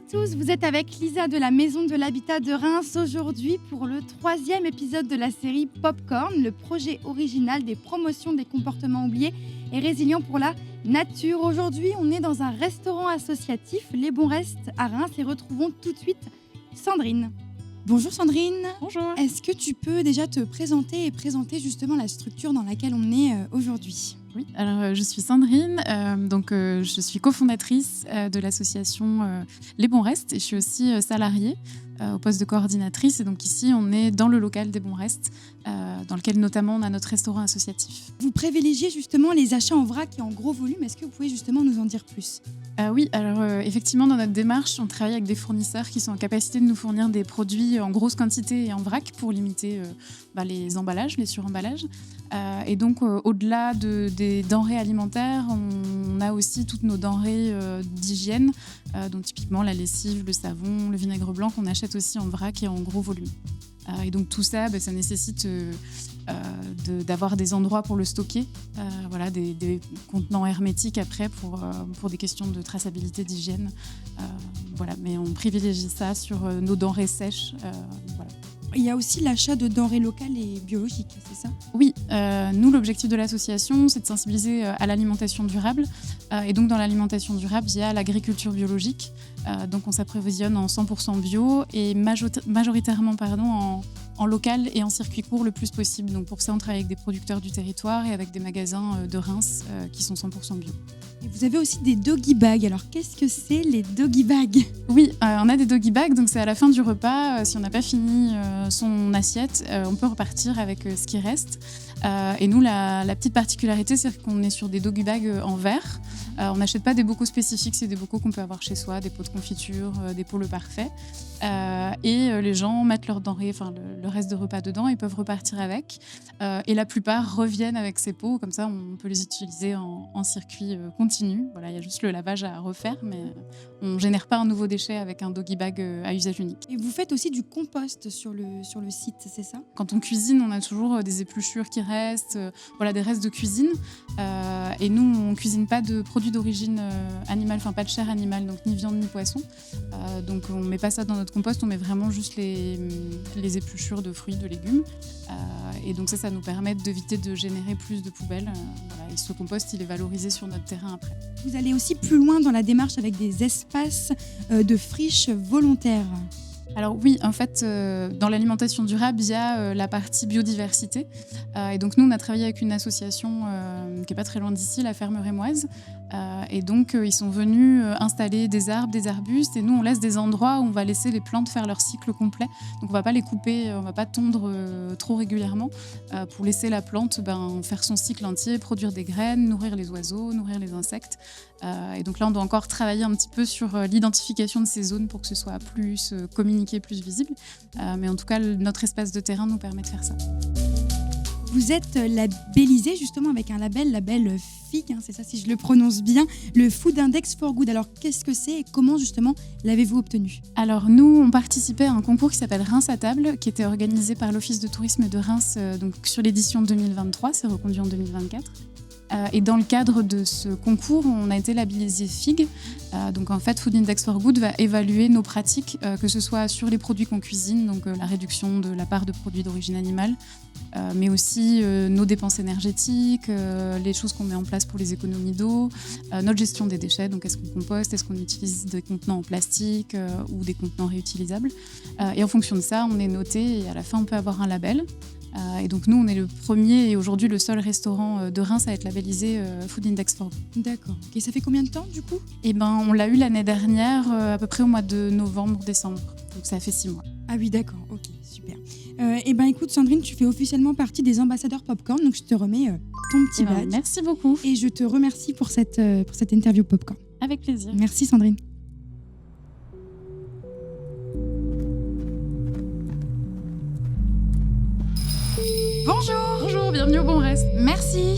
tous, vous êtes avec Lisa de la Maison de l'Habitat de Reims aujourd'hui pour le 3e épisode de la série Popcorn, le projet original des promotions des comportements oubliés et résilients pour la nature. Aujourd'hui, on est dans un restaurant associatif, Les Bons Restes à Reims, et retrouvons tout de suite Sandrine. Bonjour Sandrine. Bonjour. Est-ce que tu peux déjà te présenter et présenter justement la structure dans laquelle on est aujourd'hui ? Oui, alors je suis Sandrine, je suis cofondatrice de l'association Les Bons Restes et je suis aussi salariée au poste de coordinatrice. Et donc ici, on est dans le local des Bons Restes, dans lequel notamment on a notre restaurant associatif. Vous privilégiez justement les achats en vrac et en gros volume. Est-ce que vous pouvez justement nous en dire plus ? Oui, alors effectivement, dans notre démarche, on travaille avec des fournisseurs qui sont en capacité de nous fournir des produits en grosse quantité et en vrac pour limiter les emballages, les suremballages. Et donc, au-delà des denrées alimentaires, on a aussi toutes nos denrées d'hygiène, donc typiquement la lessive, le savon, le vinaigre blanc qu'on achète aussi en vrac et en gros volume. Et donc tout ça, ça nécessite d'avoir des endroits pour le stocker, des contenants hermétiques après pour des questions de traçabilité, d'hygiène. Mais on privilégie ça sur nos denrées sèches. Il y a aussi l'achat de denrées locales et biologiques, c'est ça ? Oui, nous, l'objectif de l'association, c'est de sensibiliser à l'alimentation durable. Et donc, dans l'alimentation durable, il y a l'agriculture biologique. Donc, on s'approvisionne en 100% bio et majoritairement en local et en circuit court le plus possible. Donc, pour ça, on travaille avec des producteurs du territoire et avec des magasins de Reims qui sont 100% bio. Et vous avez aussi des doggy bags. Alors, qu'est-ce que c'est les doggy bags ? Oui, on a des doggy bags. Donc, c'est à la fin du repas. Si on n'a pas fini son assiette, on peut repartir avec ce qui reste. Et nous, la petite particularité, c'est qu'on est sur des doggy bags en verre. On n'achète pas des bocaux spécifiques, c'est des bocaux qu'on peut avoir chez soi, des pots de confiture, des pots le parfait. Et les gens mettent leurs denrées, le reste de repas dedans, ils peuvent repartir avec. Et la plupart reviennent avec ces pots, comme ça on peut les utiliser en circuit continu. Voilà, il y a juste le lavage à refaire, mais on ne génère pas un nouveau déchet avec un doggy bag à usage unique. Et vous faites aussi du compost sur le site, c'est ça ? Quand on cuisine, on a toujours des épluchures qui restent, des restes de cuisine. Et nous, on ne cuisine pas de produits d'origine animale, pas de chair animale, donc ni viande ni poisson. Donc on ne met pas ça dans notre compost, on met vraiment juste les épluchures de fruits, de légumes. Et donc ça nous permet d'éviter de générer plus de poubelles. Et ce compost, il est valorisé sur notre terrain après. Vous allez aussi plus loin dans la démarche avec des espaces de friches volontaires. Alors oui, en fait, dans l'alimentation durable, il y a la partie biodiversité. Et donc nous, on a travaillé avec une association qui n'est pas très loin d'ici, la Ferme Rémoise. Et donc, ils sont venus installer des arbres, des arbustes. Et nous, on laisse des endroits où on va laisser les plantes faire leur cycle complet. Donc, on ne va pas les couper, on ne va pas tondre trop régulièrement pour laisser la plante faire son cycle entier, produire des graines, nourrir les oiseaux, nourrir les insectes. Et donc là, on doit encore travailler un petit peu sur l'identification de ces zones pour que ce soit plus communiqué, plus visible. Mais en tout cas, notre espace de terrain nous permet de faire ça. Vous êtes labellisé justement avec un label FIG, c'est ça si je le prononce bien, le Food Index for Good. Alors qu'est-ce que c'est et comment justement l'avez-vous obtenu ? Alors nous, on participait à un concours qui s'appelle Reims à table, qui était organisé par l'Office de tourisme de Reims donc sur l'édition 2023, c'est reconduit en 2024. Et dans le cadre de ce concours, on a été labellisé FIG. Donc en fait, Food Index for Good va évaluer nos pratiques, que ce soit sur les produits qu'on cuisine, donc la réduction de la part de produits d'origine animale, mais aussi nos dépenses énergétiques, les choses qu'on met en place pour les économies d'eau, notre gestion des déchets, donc est-ce qu'on composte, est-ce qu'on utilise des contenants en plastique ou des contenants réutilisables. Et en fonction de ça, on est noté et à la fin, on peut avoir un label. Et donc nous, on est le premier et aujourd'hui le seul restaurant de Reims à être labellisé Food Index for Good. D'accord. Et ça fait combien de temps du coup ? On l'a eu l'année dernière, à peu près au mois de novembre-décembre. Donc ça fait 6 mois. Ah oui, d'accord. Ok, super. Écoute Sandrine, tu fais officiellement partie des ambassadeurs Popcorn, donc je te remets ton petit badge. Merci beaucoup. Et je te remercie pour cette interview Popcorn. Avec plaisir. Merci Sandrine. Bonjour, bienvenue au Bon Reste. Merci.